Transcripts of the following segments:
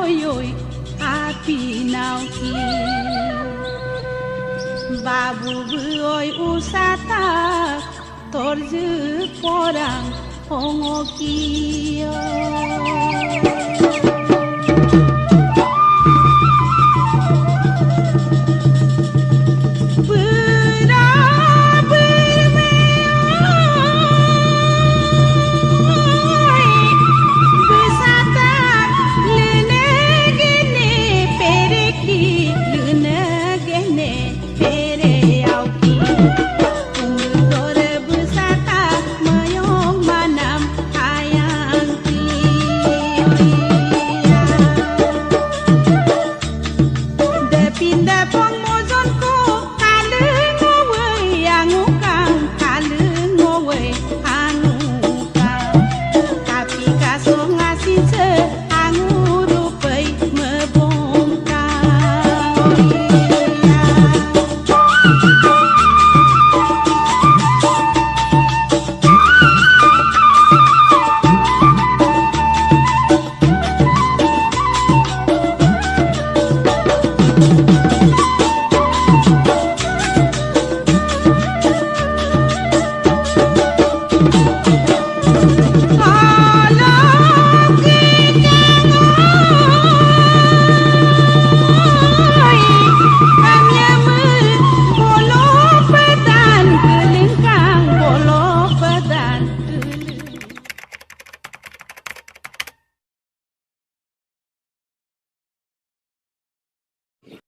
oi api nauki babu oi usata torju porang hongokiyo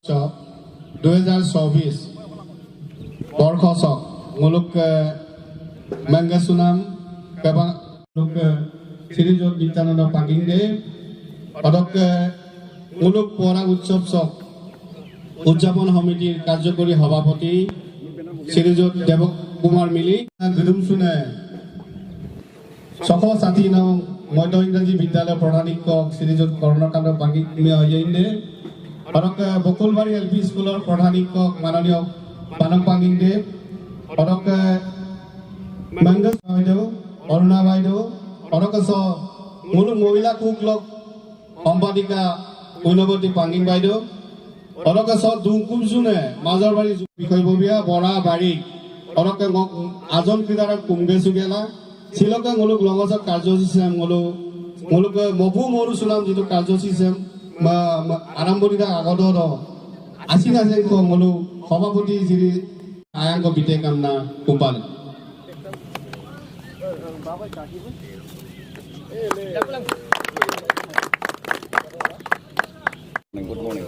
Job 2024 Borkhosok Muluk Mangasunam Kabang Muluk Sirijot Ditananda Pangingde Padok Muluk Pora Utsob Sok Udjapon Homitir Karjokori Habapati Sirijot Devok Kumar Mili Gudum Sune Soko Satino Modo Indraji Vidala Pradhanik Sirijot Koronakanda Panging Inde Padok Bokulbari LP School Pradhanik Mananio Panam Pangingde Padok Mangas Baido Oruna Baido Padok So Muluk Mohila Kuklok Ombadika Unaboti Panging Baido Padok So Dungkum Sune Mazarbari Bikoibobia Bora Bari Padok Azon Kidara Kumge Sugela Siloka Muluk Longosa Karjo System Muluk Mobu Moru Sulam Jitu Karjo System Arambodida Agodo Asina Senko Molu Hobapoti Siri Ayanko Bitekamna Kumpal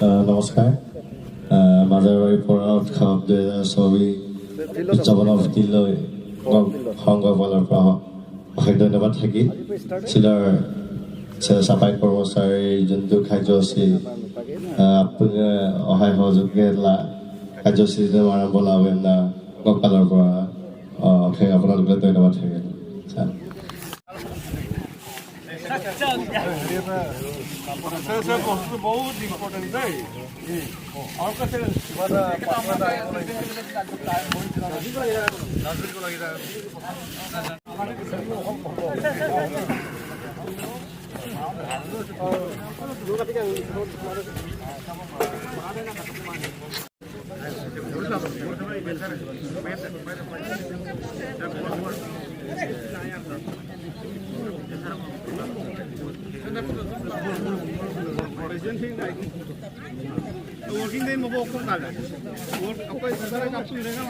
Namaskar Mazarbari Pora Utkhab Sobi Uchapan of Tiloi Honga Valar Praha Dhanyabad Thaki Sidar Sapai Kormosari Juntu Khajosi Apune Ohai Hojukela Khajosi Marambola Wenda Gokalar Pora Okay, Apuna Dhanyabad Thaki बहुत important है और कैसे working day mo ko kala work ako sara ka tu rega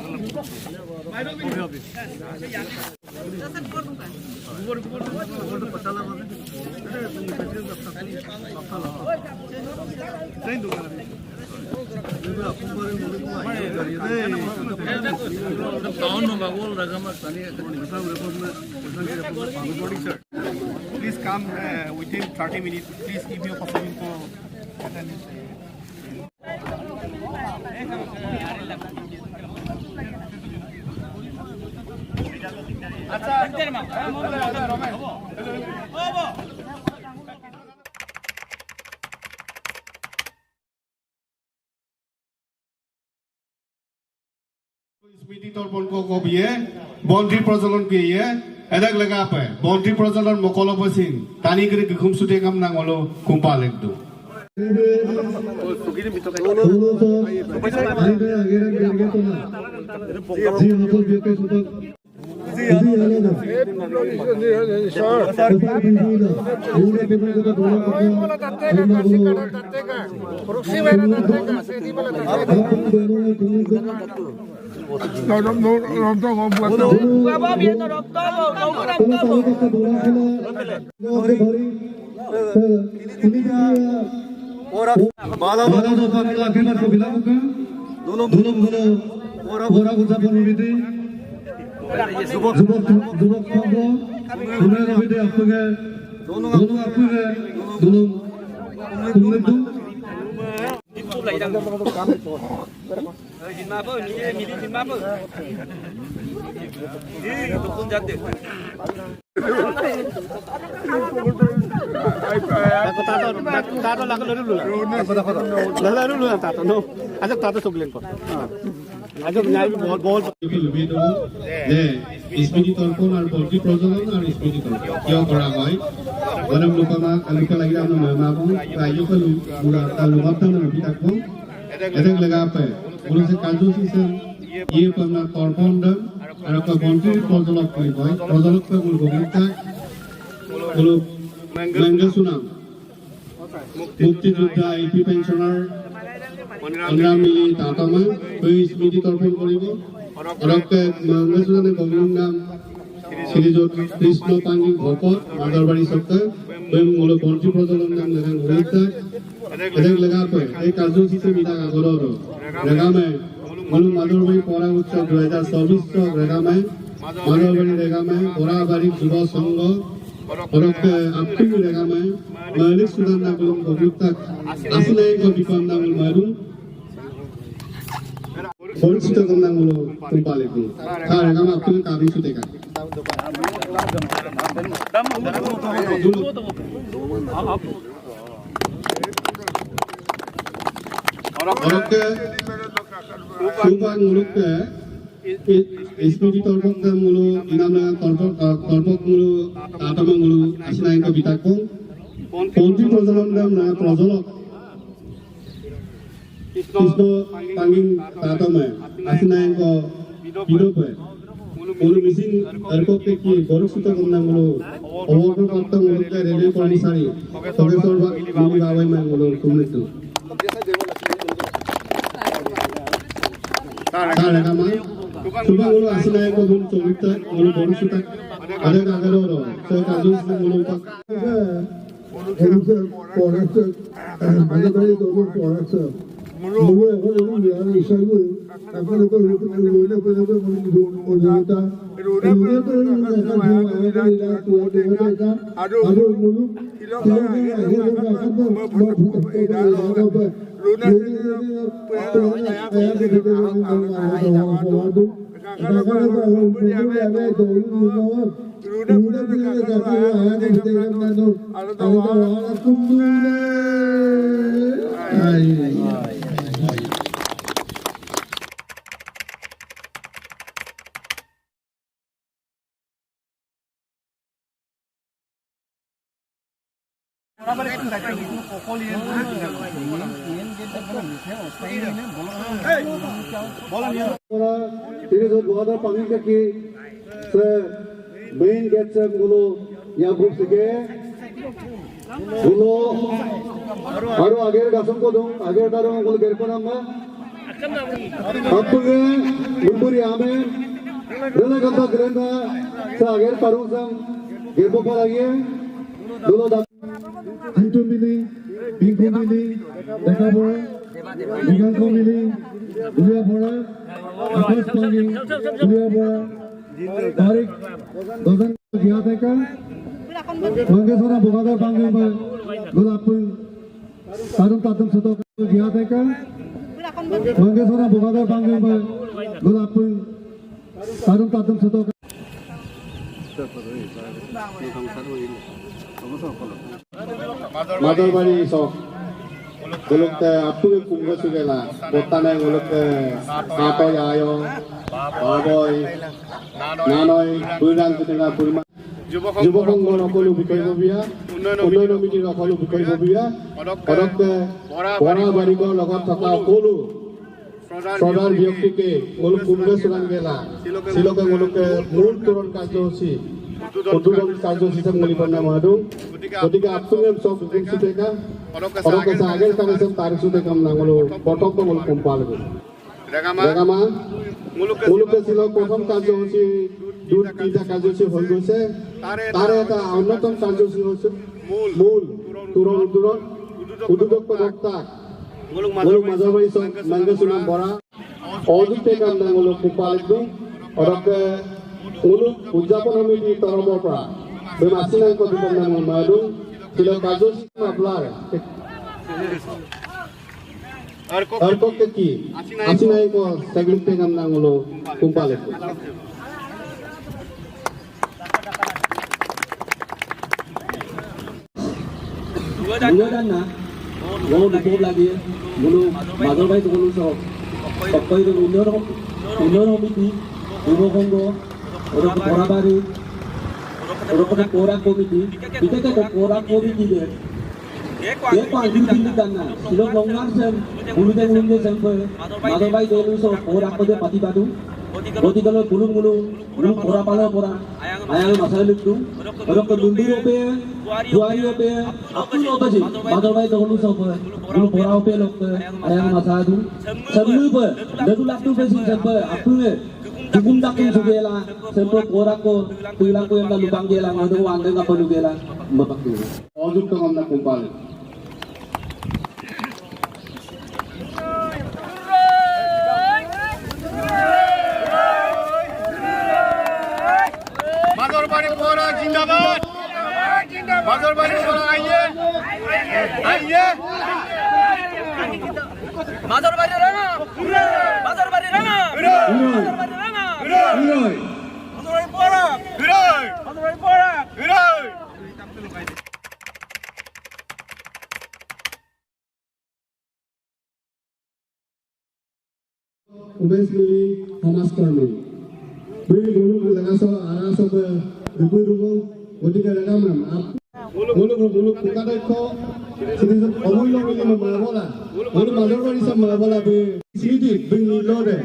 mai do video bhi sasa gor pata la bade अरे तुम बच्चे जब तक पता लगा नहीं दूंगा ये अपन पर मुझे को आए ये टाउन में बागोल रगा में तनी सब रिपोर्ट में body sir please come within 30 minutes please give your performing for attendance अच्छा अंदर में रमेश ओबो स्मृति तर्पण को बिये बंधी प्रज्वलन के ये एदक लगा पे बंधी प्रज्वलन मकलो बसिन तानी करे गुखुम सुते काम नांगलो कुंपाल एकदो স্মৃতি তর্পণ আর বলকি প্রজ্বলন আর স্মৃতি তর্পণ কিয় করা হয় মানে লোক লাগি আমরা মামাবো আইয়ো মুরা তালুবাতন বিতাকো এদেক লাগাপে পুলিশে কার্যসূচি ইয়ে পনা তর্পণ আর ক বন্টি প্রজ্বলক করি হয় প্রজ্বলক কে মুল ভূমিকা হলো ম্যাঙ্গেল সুনাম মুক্তিযোদ্ধা আইপি পেনশনার অনরামি তাতামা ওই স্মৃতি তর্পণ করিব অরকে ম্যাঙ্গেল সুনামে গঙ্গা নাম শ্রীযুত কৃষ্ণ পাঙ্গি ভকত মাদারবাড়ি সরকার ওই মূল বন্টি প্রজ্বলন নাম লেখান ভূমিকা এদের লাগাপে এই কার্যসূচি মিটা আগরর রেগামে মূল মাদারবাড়ি পড়া উৎসব 2024 রেগামে মাদারবাড়ি রেগামে গোরাবাড়ি যুব সংঘ Orangnya apa yang mereka main? Mereka sudah nak belum komputer. Asal yang kau bikin nak belum. Baru sudah kau nak belum tumpah lagi. Kalau mereka apa yang kami sudah kan? Orangnya tumpah mulutnya. স্মৃতি তর্পক মূলো ইনামা তর্পক মূলো তাতামা মূলো আসিনায়ক বিতাক পন্থী প্রজলন না প্রজলক কৃষ্ণ পাঙ্গিং তাতামা আসিনায়ক বিরোপে মূলো missing এরপকে কি গরুসুত কন্যা মূলো অবকর্তা মূলকে রেলওয়ে কর্মচারী সগেশ্বর মুনি বাবাই মা মূলো কুমৃত্যু তার একামা Subangulu asinay ko dun chomita mulu boru suta ada kagaro saya kajus mulu pak forest ada kali to forest mulu aku dulu dia isai gue aku lupa mulu kita aduh mulu main gate gulo yang bersih gulo baru agar gasum ko dong agar darong gulo gate ko nama apne gumburi ame dona ganda grenda sa agar parung sang gate ko lagi gulo da Pintu mili, Pintu mili, Deka Bora, Bigan ko mili, Julia Bora, Akas Pangi, Julia Bora, Tarik, Dosan Gia Deka, Mangesora Bukadar Pangi Ba, Gulapun, Tarum Tatum Soto Gia Deka, Mangesora Bukadar Pangi Ba, Gulapun, Tarum Tatum Soto Madarbaড়ি sok golok te apu ke kumgo sugela botane golok te kato yayo baboy nanoi bulan kutena purma jubokong gono kolu bikoy bobia উন্নয়ন সমিতিৰ সকলো বিষয়ববীয়া পদকে বৰা বাৰিকৰ লগত থকা সকলো শ্ৰদ্ধাৰ ব্যক্তিকে পূৰ্বে চোৰাং গেলা শিলকে মোলোকে মূল তোৰণ কাৰ্যসূচী উদ্বোধন কাৰ্যসূচী মূলিপন্ন মাদু গতিকে আপুনি সব সুটেকা পদকে আগের কাছে তার সুটেকাম নাঙলো প্রথম তো মোল কোম্পাল রেগামা মোলোকে ছিল প্রথম কাৰ্যসূচী দুই তিনিটা কাৰ্যসূচী হৈ গৈছে তাৰে এটা অন্যতম কাৰ্যসূচী হৈছে মূল তোৰণ উদ্বোধক বক্তা মুলুক মাজৰবাৰী মাংগেচুনাম বৰা অযুক্তি কাম নাঙলো কোম্পাল পদকে মুলুক উদযাপন সমিতিৰ তৰফৰ পৰা বেমাচিনাং প্ৰতিপন্ন নাম মাদু ছিল কাৰ্যসূচী আপনার আর পক্ষে কি আসি নাই কো সেগ্রিতে কাম নাঙলো কোম্পালে Bulan na, mau dikit lagi, mulu mazal baik mulu so, pakai itu unor komiti, ibu kongo, orang kora bari, orang kora komiti, kita ke kora komiti deh. Dia pagi tinggi kan na, silo longar sen, mulu sampai, mazal baik dulu so, kora kode pati batu. Roti kalau bulung pora pala pora, ayam masalah itu, orang kedundu ope, juari ope, apa sih ope sih? Madal bayi dahulu sampai, bulung pora ope lokte, ayam masalah itu, semua ope, dahulu laktu besi sampai, apa ni? Cukup dakin sugela, sampai pora ko, tulang ko yang dah lubang gela, ada wang dengan apa lugela, bapak tu. অযুক্ত কাম না কোম্পালে মাজরবাড়ি পড়া জিন্দাবাদ মাজরবাড়ি পড়া আইয়ে মাজরবাড়ি রাঙা মাজরবাড়ি রাঙা মাজরবাড়ি রাঙা মাজরবাড়ি পড়া মাজরবাড়ি পড়া উমেশগুলি সমাজকর্মী বই মুলুক লাগাছো আরাসো দুবু গতিকে রেগাম মুলুক কুকাদক্ষ সিরিজত অমূল্য মিলি মাবলা মুলুক মাজৰবাৰী সব মাবলা বে সিদি বিং নিলৰে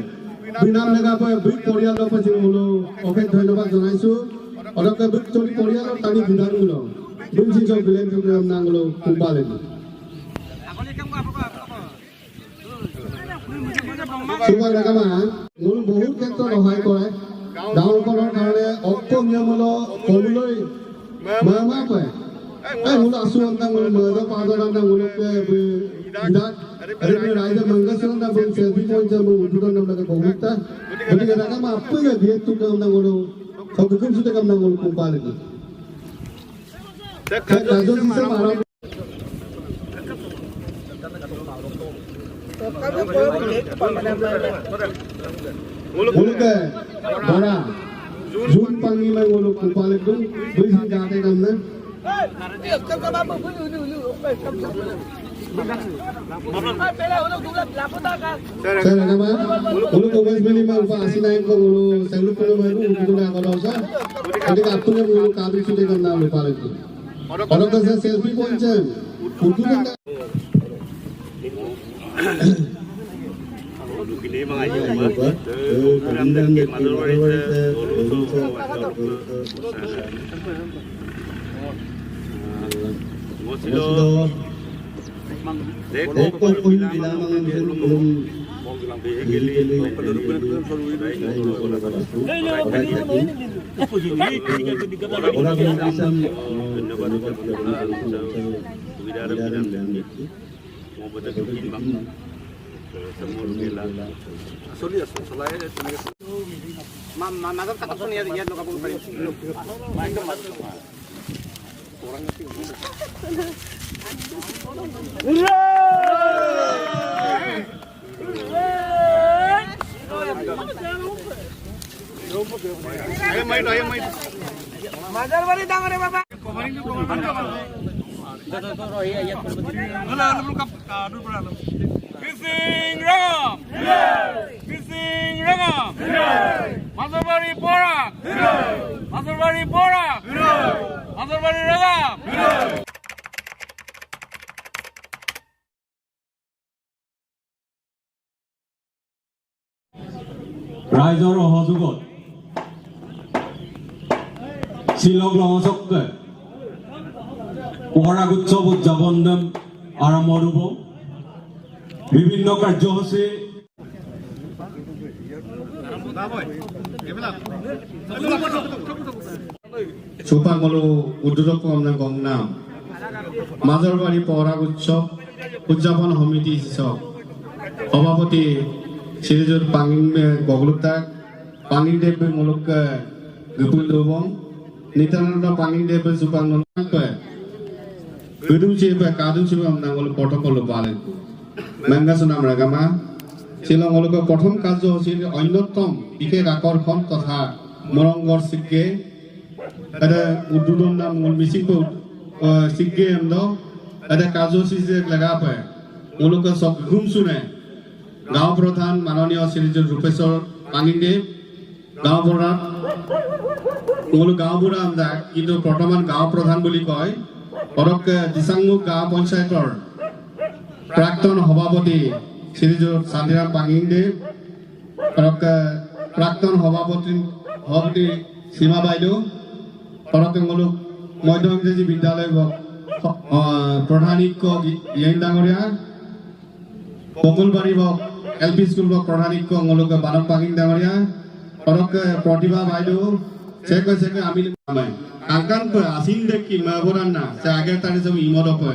বিনাম লেগা পয় বিক পৰিয়ালৰ পাছি মুলুক অশেষ ধন্যবাদ জনাইছো অলকে বিক চলি পৰিয়ালৰ টানি বিধান মুলুক বিং সিজক বিলেন প্ৰগ্ৰাম নাংলো কোম্পালে সুপাৰ ৰেগামা মুলুক বহুত ক্ষেত্ৰত সহায় কৰে গাঁওখনৰ কাৰণে অকমীয়ামূলক কবলৈ মামা পায় মুলুক আছো অন্তা মুলুক মজা পাঁচৰ অন্তা মুলুকে বিধান আৰু ৰাইজে মংগলচৰণ বল সেলফি পইণ্ট যাব উদ্বোধন নামকে বহুতা গতিকে ৰেগামা আপুনি ভিয়েতটো কাম না গলো সব কোন সুতে কাম না গলো কোম্পালে मुलुके बड़ा जून पानी में वो लोग कुपाले तुम बिल्कुल जाते काम ना सर ना मां मुलुक ओबेस मिली में ऊपर आसी नाइम को मुलुक सेलुट को में उनको ना करो सर अभी आप तुमने मुलुक काबिल सुधे करना कुपाले तुम और तो सर सेल्फी पॉइंट है उनको ना Ini mengaji umat, kemudian ke Madurwari Ngosilo, Deko pun bilang belum bilang begini, semua bilang sorry selain mazhab tak tahu ni ya lo kamu beri main ke mazhab orang ngerti ayo main mazhab bari dang re baba Bising Rangam, Mazarbari Pora, Mazarbari Rangam. ৰাইজৰ সহযোগত শ্বিলং লঙচকে পৰাগ উৎসৱ উদযাপন আৰম্ভ হ'ব বিভিন্ন কাৰ্যসূচী সুপাংলো উদ্যোগ গংনাম মাজৰবাৰী পৰাগ উৎসৱ উদযাপন সমিতি সভাপতি শ্ৰীযুত গগলুকতাক পাঙিংদেৱ মুলুক গপুল দবং নিত্যানন্দ পাঙিংদেৱ সুপাং গদুচিবে কাদুচিবে আমনাঙ্গল প্ৰটোকল পালেন মেঙ্গাসনাম ৰাগামা শিলং মুলুকৰ প্ৰথম কাৰ্যসূচীৰ অন্যতম বিশেষ আকৰ্ষণ তথা মৰংগৰ সিগে ada ududan nam mul mising po sigge amdo ada কাৰ্যসূচী যে লাগা পায় মুলুক সব ঘুম শুনে গাঁও প্ৰধান মাননীয় শ্ৰীযুত ৰূপেশ্বৰ পাঙিংদেৱ গাঁও প্ৰধান গাঁও বুঢ়া আমদা কিন্তু বৰ্তমান গাঁও প্ৰধান বুলি কয় পৰক দিচাংমুখ গাঁও পঞ্চায়তৰ প্ৰাক্তন সভাপতি শ্ৰীযুত শান্তিৰাম পাঙিংদেৱ পৰক প্ৰাক্তন সভাপতি সীমা বাইদেউ পৰক মুলুক মধ্য ইংৰাজী বিদ্যালয় প্ৰধান শিক্ষক ইয়েন ডাঙৰীয়া বকুলবাৰী LP স্কুল প্ৰধান শিক্ষক মুলুক বানক পাঙিং ডাঙৰীয়া পৰক প্ৰতিভা বাইদেউ চেক আমি angkan pe asin dek ki maboran na sa agar tadi sama imodo pe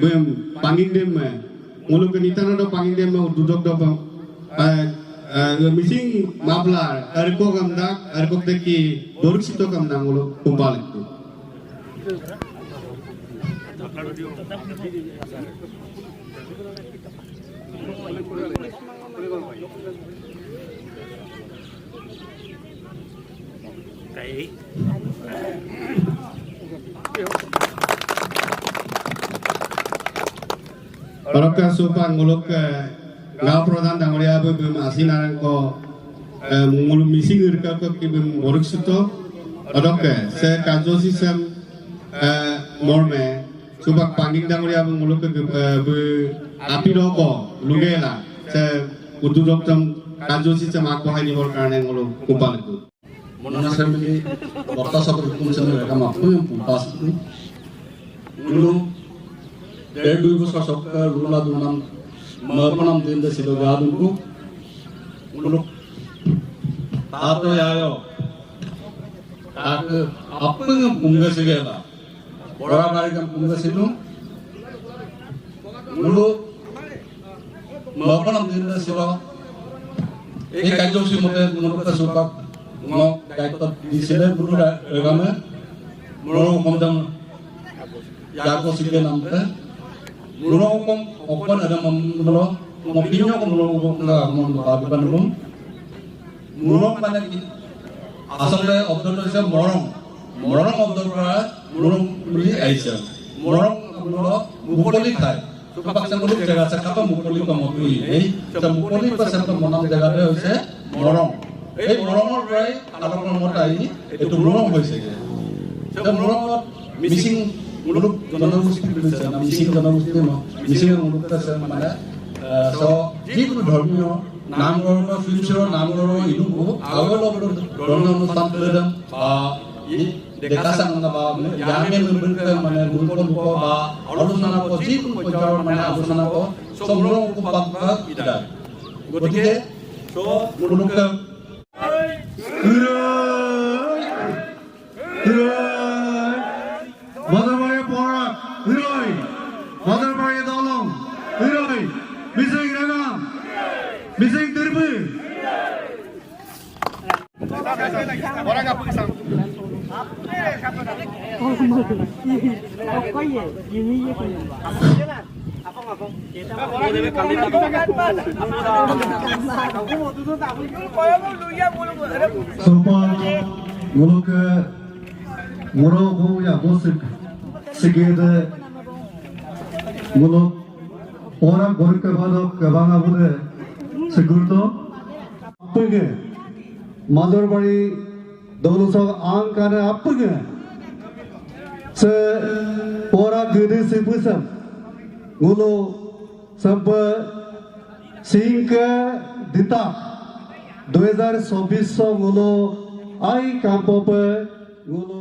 bem panging dem muluk nitan do panging dem duduk do missing mablar erko gamdak erko dek ki doruk sito gamdang muluk kumpal itu Parokka supang muluk gaw pradhan dangoriya bem asinan ko muluk missing irka ko ki bem boruk sito parokka se kajosi sem morme supak panging dangoriya bem muluk be apiro ko lugela se udurok tam kajosi sem ako haini bor karane muluk kumpal itu Monasemi waktu satu kumpulan mereka mampu yang pumpas itu dulu dari 2 bus kasok ke lula dunam mepenam tinda sido gadunku dulu tato yayo tak apa yang punggas segala orang hari yang punggas itu dulu mepenam tinda sido kajong si motor menurut kesukaan mau kaitan di sini perlu agama mau komdang jago sige nampe mau kom open ada mau pinjau kom mau kabipan belum mau mana asalnya obdol itu morong obdol berat morong beli Aisyah morong mukoli kai supak sebelum jaga sekapa mukoli kamu tuh ini mukoli pas sebelum menang jaga dia itu morong morongor rai kalau mota ini itu morong hoise ge dan morong missing muluk জনগোষ্ঠী আছে না মিছিং জনগোষ্ঠী Mising muluk আছে মানে so যিকোনো ধৰ্মীয় নামঘৰ ফিউচাৰৰ নামঘৰ ইনুকো আগল ধৰ্ম অনুষ্ঠান কৰিম বা দেখা চাং না বা ইয়ামে মেম্বাৰ মানে মূলকন বা আলোচনা ক যিকোনো পৰ্যায়ৰ মানে আলোচনা ক সব muluk কো পাবা ইটা গতিকে so muluk Motherboy Porak, Hiroi, Motherboy Dolong, Hiroi, Bising Ragam, Bising Terbu. Orang apa kisah? Sopan muluk morogo ya bosik sigede muluk orang gorke badok kebanga bude segurto apge Madurbari dolusog angkane apge se ora gede se pusam ngulo sampai singke dita 2024 ngulo ai kampope ngulo